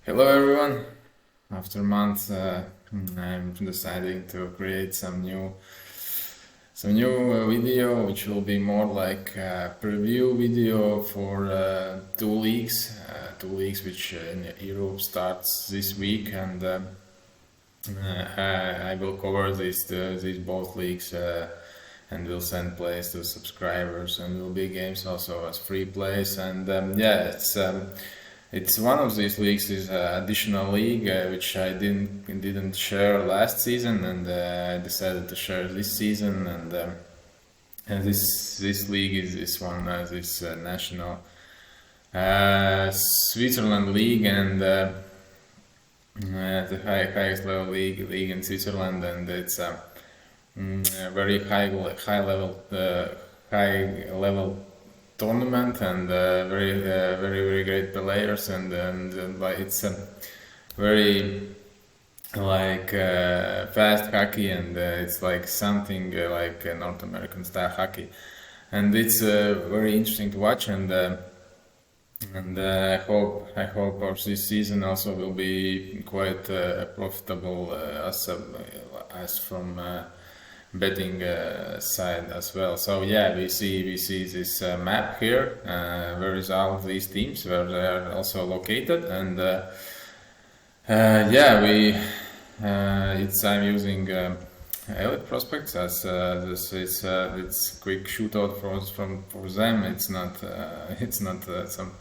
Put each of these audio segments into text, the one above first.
Hello everyone. After months, I'm deciding to create some new video, which will be more like a preview video for two leagues which in Europe starts this week, and I will cover these both leagues. And will send plays to subscribers, and will be games also as free plays. And it's one of these leagues is additional league which I didn't share last season, and I decided to share this season. And this league is one this national Switzerland league, and the highest level league in Switzerland, and it's a very high level tournament, and very great players, and like it's a very fast hockey, and it's like something like North American style hockey, and it's very interesting to watch, and I hope our this season also will be quite profitable as from betting side as well. So yeah, we see this map here where is all of these teams where they are also located, and yeah, I'm using Elite Prospects as this is it's quick shootout for them. It's not some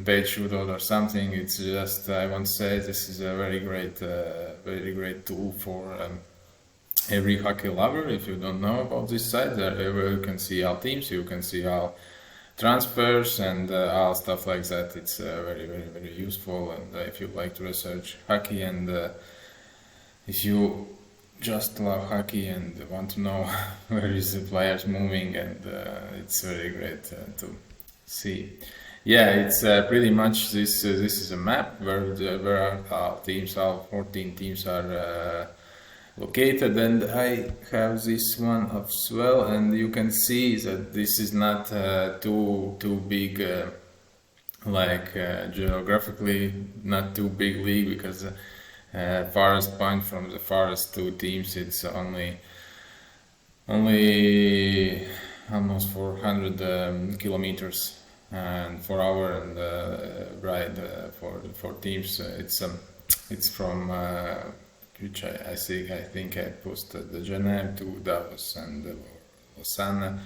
paid shootout or something. It's just, I want to say, this is a very great tool for every hockey lover. If you don't know about this site, there you can see all teams, you can see all transfers, and all stuff like that. It's very useful, and if you like to research hockey, and if you just love hockey and want to know where is the players moving, and it's very great to see. Yeah, it's pretty much this is a map where all teams, all 14 teams are located, and I have this one as well, and you can see that this is not too big, geographically not too big league, because farthest point from the farthest two teams, it's only almost 400 kilometers and 4 hour, and ride for teams. It's from which I think I posted the Genève to Davos, and Lausanne to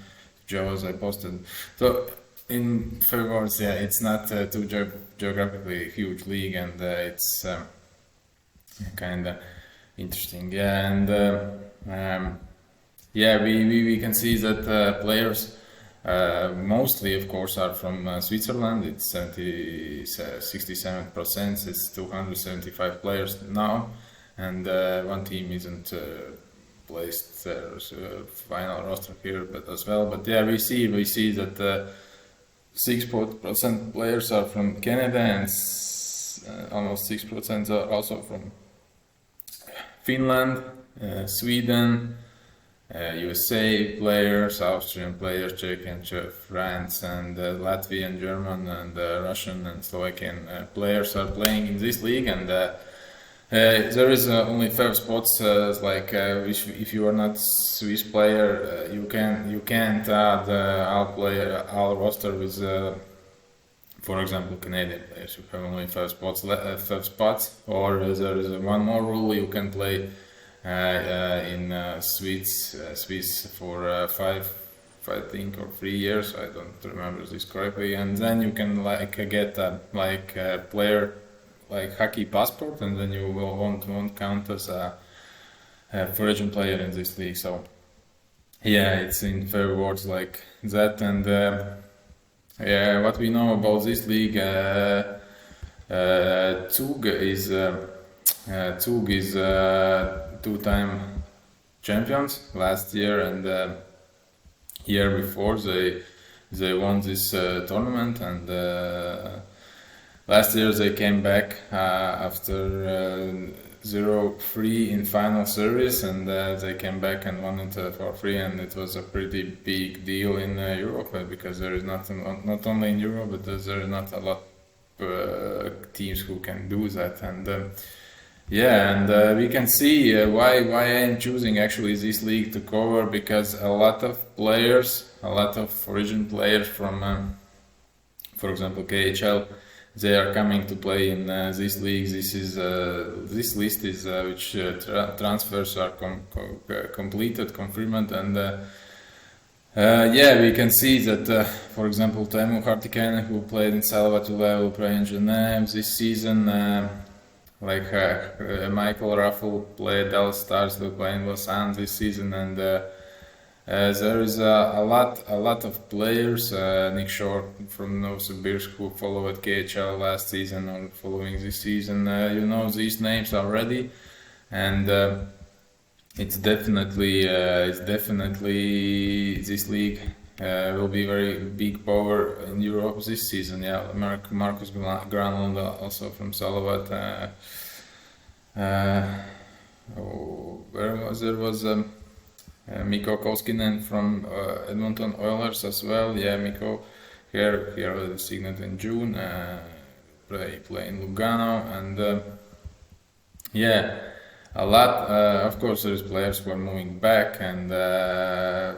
Jaws I posted. So in fair words, yeah, it's not too geographically huge league, and it's kind of interesting. Yeah, and yeah, we can see that players mostly, of course, are from Switzerland. It's 67%. It's 275 players now, and one team isn't placed final roster here, but as well. But yeah, we see that 6% players are from Canada, and almost 6% are also from Finland, Sweden, USA players, Austrian players, Czech and France, and Latvian, German, and Russian and Slovakian players are playing in this league, and there is only 5 spots. If you are not Swiss player, you can't add all roster with, for example, Canadian players. You have only 5 spots. Or there is one more rule: you can play in Swiss for 5, I think, or 3 years. I don't remember this correctly, and then you can get a player hockey passport, and then you won't count as a foreign player in this league. So yeah, it's in fair words like that. And yeah, what we know about this league, Zug is 2-time champions last year, and year before they won this tournament, and last year they came back after 0-3 in final series, and they came back and won it for free, and it was a pretty big deal in Europe, because there is not only in Europe, but there is not a lot teams who can do that. And we can see why I am choosing actually this league to cover, because a lot of origin players from, for example, KHL, they are coming to play in this league. This list is which transfers are completed, confirmed, and we can see that, for example, Teemu Hartikainen, who played in Salvatore, will play in Genève this season. Michael Raffel played Dallas Stars, will play in Lausanne this season, and there is a lot of players. Nick Shore from Novosibirsk, who followed KHL last season or following this season. You know these names already, and it's definitely this league will be very big power in Europe this season. Yeah, Markus Granlund also from Salavat. There was Mikko Koskinen from Edmonton Oilers as well. Yeah, Mikko here was signed in June. Play in Lugano, and a lot. Of course, there's players who are moving back, and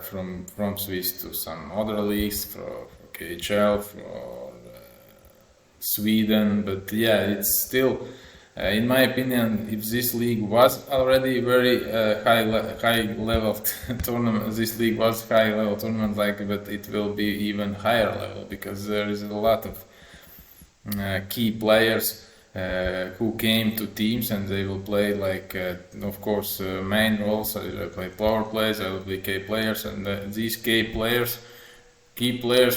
from Swiss to some other leagues, for KHL, for Sweden. But it's still, in my opinion, if this league was already very high level tournament, this league was high level tournament, but it will be even higher level, because there is a lot of key players who came to teams, and they will play of course main roles. They will play power plays, they will be key players, and these key players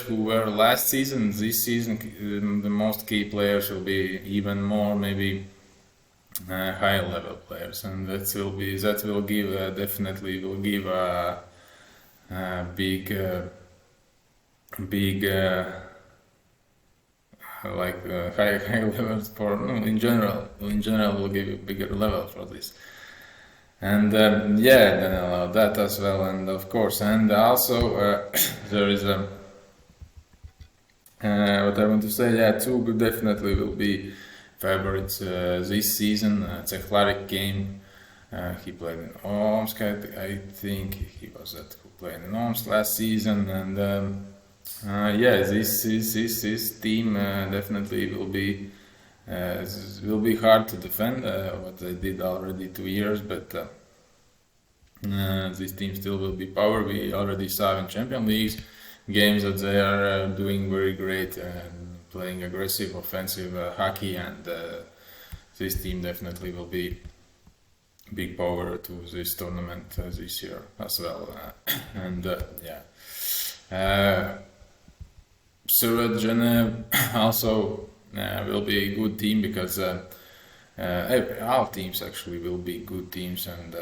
who were last season, this season the most key players will be even more, maybe high level players, and that will give definitely will give a big high levels for in general will give a bigger level for this, and then allow that as well. And of course, and also there is what I want to say, two definitely will be favorites this season. Cehlarik came, he played in Omsk, I think he was that who played in Omsk last season, and this team definitely will be hard to defend, what they did already 2 years, but this team still will be power. We already saw in Champions Leagues games that they are doing very great, playing aggressive offensive hockey, and this team definitely will be big power to this tournament this year as well. Surat Genève also will be a good team, because all teams actually will be good teams, and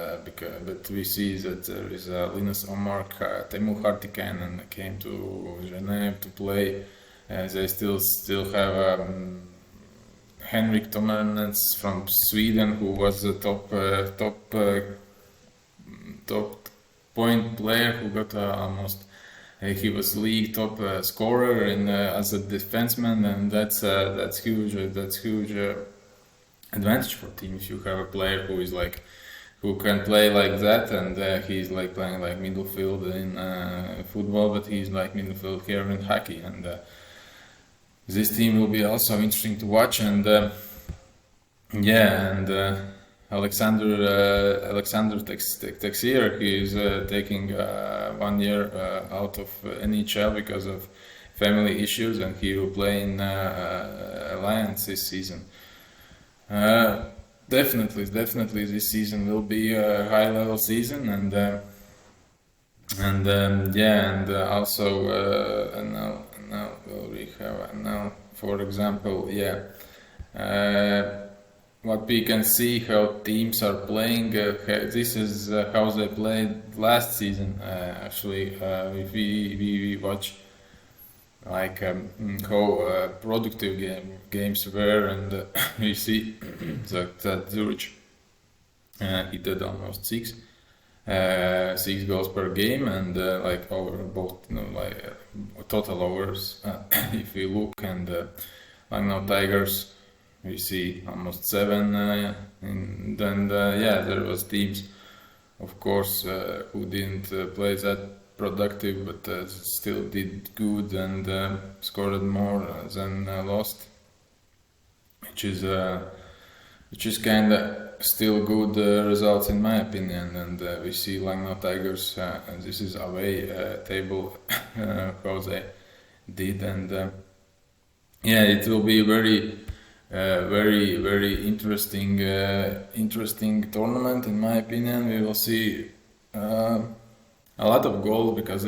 but we see that there is Linus Omark, Teemu Hartikainen came to Genève to play. They still have Henrik Tomarnets from Sweden, who was the top point player, who got almost. He was league top scorer as a defenseman, and that's huge. That's huge advantage for team if you have a player who is who can play like that, and he's playing like middle field in football, but he's like middle field here in hockey, and this team will be also interesting to watch. And Alexander Texier, he is taking 1 year out of NHL because of family issues, and he will play in Alliance this season. Definitely this season will be a high level season, and also now we have now, for example, what we can see how teams are playing. This is how they played last season. Actually, if we watch how productive games were, and we see that Zurich he did almost six goals per game, and over both total overs if we look, and Langnau Tigers. We see almost 7, and there was teams, of course, who didn't play that productive, but still did good and scored more than lost, which is kind of still good results in my opinion. And we see Langnau Tigers, and this is away table how they did, and it will be very interesting tournament in my opinion. We will see a lot of goals because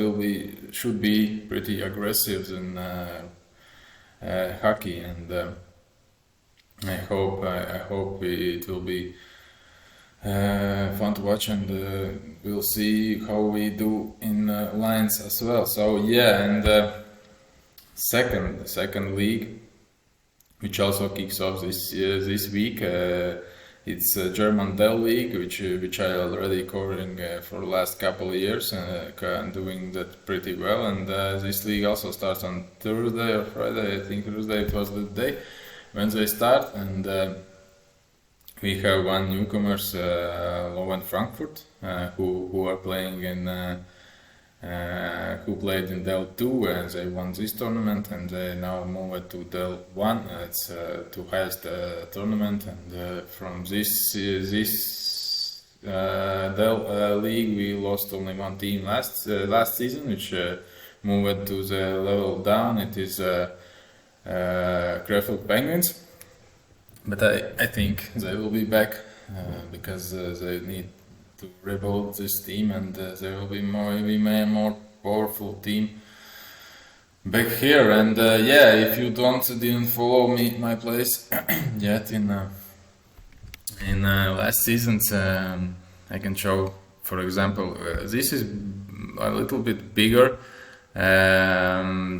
should be pretty aggressive in hockey, and I hope it will be fun to watch, and we'll see how we do in lines as well. So and second league, which also kicks off this week. It's German DEL League, which I already covering for the last couple of years, and doing that pretty well. And this league also starts on Thursday or Friday. I think Thursday it was the day when they start, and we have one newcomers, Löwen Frankfurt, who are playing in. Who played in DEL 2 and they won this tournament, and they now moved to DEL 1. It's the highest tournament, and from this DEL league we lost only one team last season, which moved to the level down. It is Krefeld Penguins, but I think they will be back because they need to rebuild this team, and there will be more powerful team back here. And if you didn't follow my plays yet in last seasons, I can show, for example, this is a little bit bigger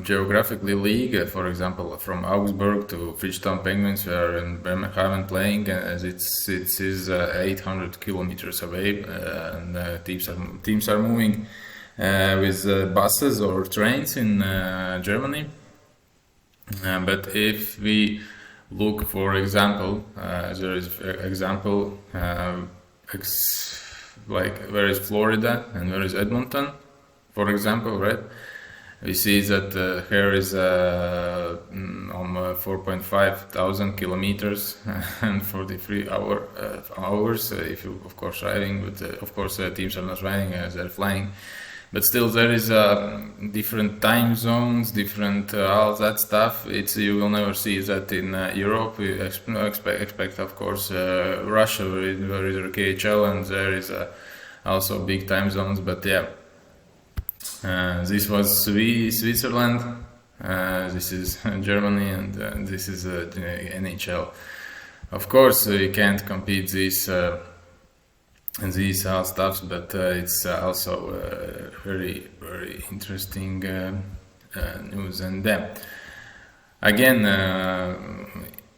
geographically league. For example, from Augsburg to Bridgetown Penguins, we are in Bremerhaven playing, as it is 800 kilometers away, and teams are moving with buses or trains in Germany. But if we look, for example, there is example like where is Florida and where is Edmonton, for example, right? We see that here is on 4,500 kilometers and 43 hours if you, of course, riding. But of course, teams are not riding; they're flying. But still, there is different time zones, different all that stuff. You will never see that in Europe. We expect, of course, Russia, where is KHL, and there is also big time zones. But yeah. This was Switzerland, this is Germany, and this is NHL. Of course, we can't compete these stuffs, but it's also very very interesting news. And then again,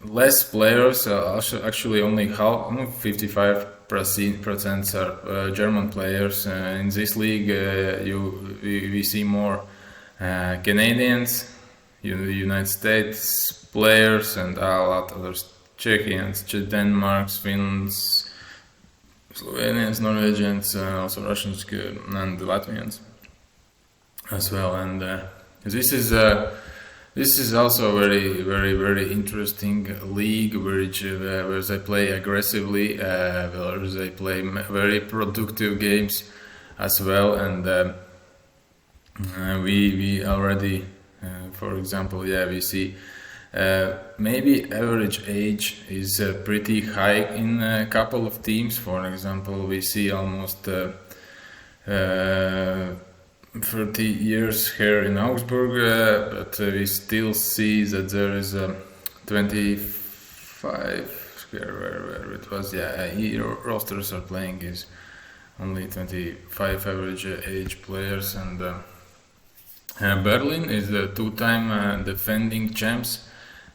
less players. Actually, only 55% are German players. In this league, we see more Canadians, United States players, and a lot of others: Czechians, Denmark, Finns, Slovenians, Norwegians, also Russians and Latvians as well. And this is also a very interesting league where they play aggressively, where they play very productive games as well. And we already, for example, we see maybe average age is pretty high in a couple of teams. For example, we see almost 30 years here in Augsburg, but we still see that there is 25 where it was rosters are playing is only 25 average age players. And Berlin is the two-time defending champs.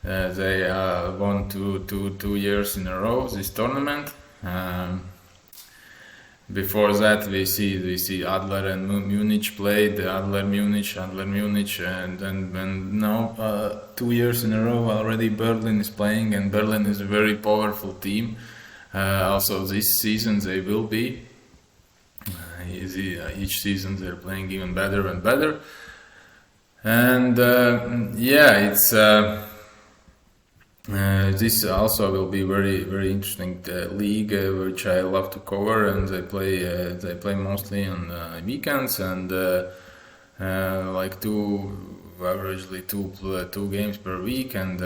They won two years in a row this tournament. Before that, we see Adler and Munich played, Adler Munich, and now 2 years in a row already Berlin is playing, and Berlin is a very powerful team. Also this season they will be. Each season they're playing even better and better, and it's. This also will be very interesting league, which I love to cover, and they play mostly on weekends, and like averagely two games per week, and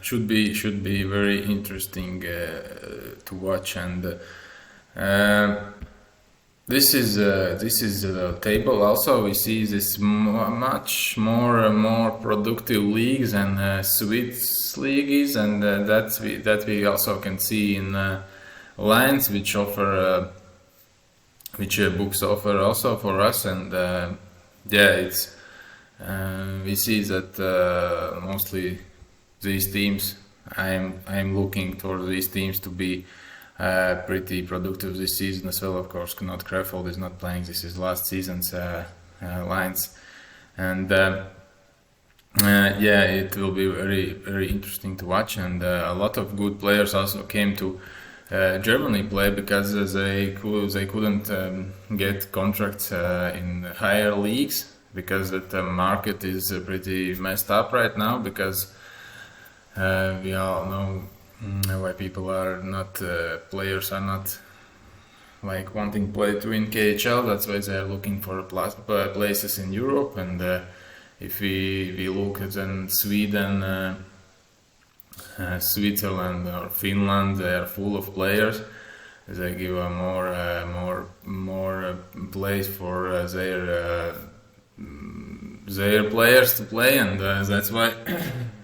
should be very interesting to watch. And this is the table. Also, we see this much more productive leagues and Swiss leagues, and that we also can see in lines which offer which books offer also for us. And it's we see that mostly these teams. I'm looking towards these teams to be pretty productive this season as well. Of course, Knut Krefeld is not playing. This is last season's lines, and it will be very interesting to watch. And a lot of good players also came to Germany play because they couldn't get contracts in higher leagues, because the market is pretty messed up right now, because we all know why people are not players are not like wanting to win KHL. That's why they are looking for places in Europe. And if we look at Sweden, Switzerland or Finland, they are full of players. They give a more place for their players to play, and that's why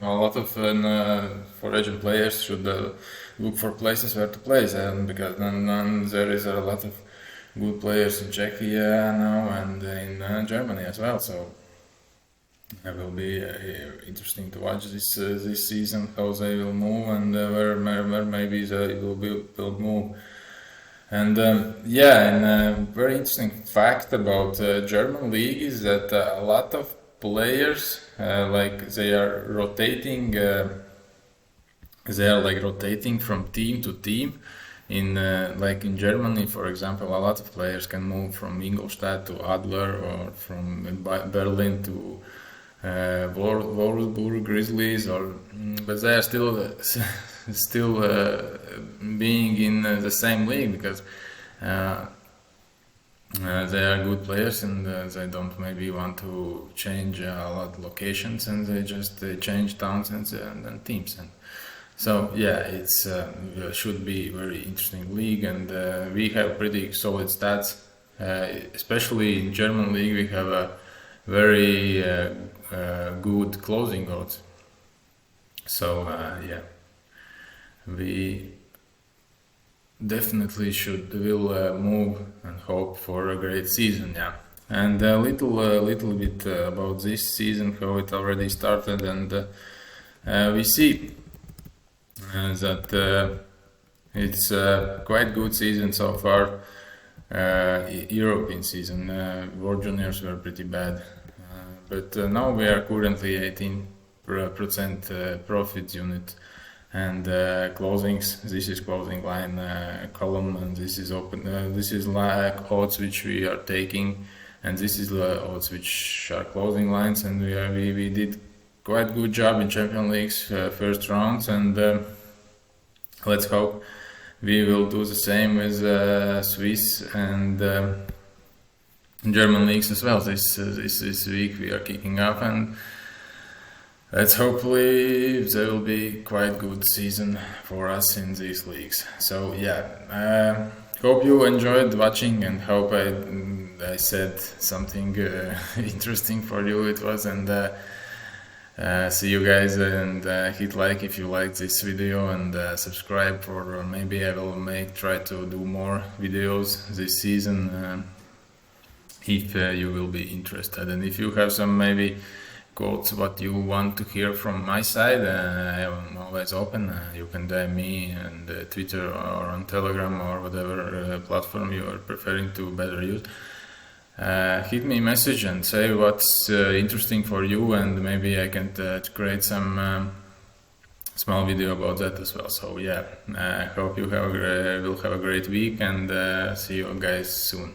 a lot of foreign players should look for places where to play, and because then there is a lot of good players in Czechia now and in Germany as well. So it will be interesting to watch this season, how they will move, and where maybe they will move. And a very interesting fact about German league is that a lot of players they are rotating. They are rotating from team to team. In Germany, for example, a lot of players can move from Ingolstadt to Adler, or from Berlin to Wolfsburg Grizzlies, but they are still being in the same league, because they are good players, and they don't maybe want to change a lot of locations, and they just change towns and teams. And so it's should be very interesting league, and we have pretty solid stats, especially in German league. We have a very good closing odds. So we definitely will move and hope for a great season. And a little bit about this season, how it already started, and we see that it's a quite good season so far. European season, World Juniors were pretty bad, but now we are currently 18% profit unit, and closings. This is closing line column, and this is open. This is odds which we are taking, and this is odds which are closing lines. And we did quite good job in Champions League's first rounds, and let's hope we will do the same with Swiss and German leagues as well. This week we are kicking off, and let's hopefully there will be quite good season for us in these leagues. So hope you enjoyed watching, and hope I said something interesting for you. It was, and see you guys, and hit like if you liked this video, and subscribe for maybe I will try to do more videos this season if you will be interested. And if you have some maybe quotes what you want to hear from my side. I'm always open. You can DM me on Twitter or on Telegram or whatever platform you are preferring to better use. Hit me a message and say what's interesting for you, and maybe I can create some small video about that as well. So yeah, I hope you will have a great week, and see you guys soon.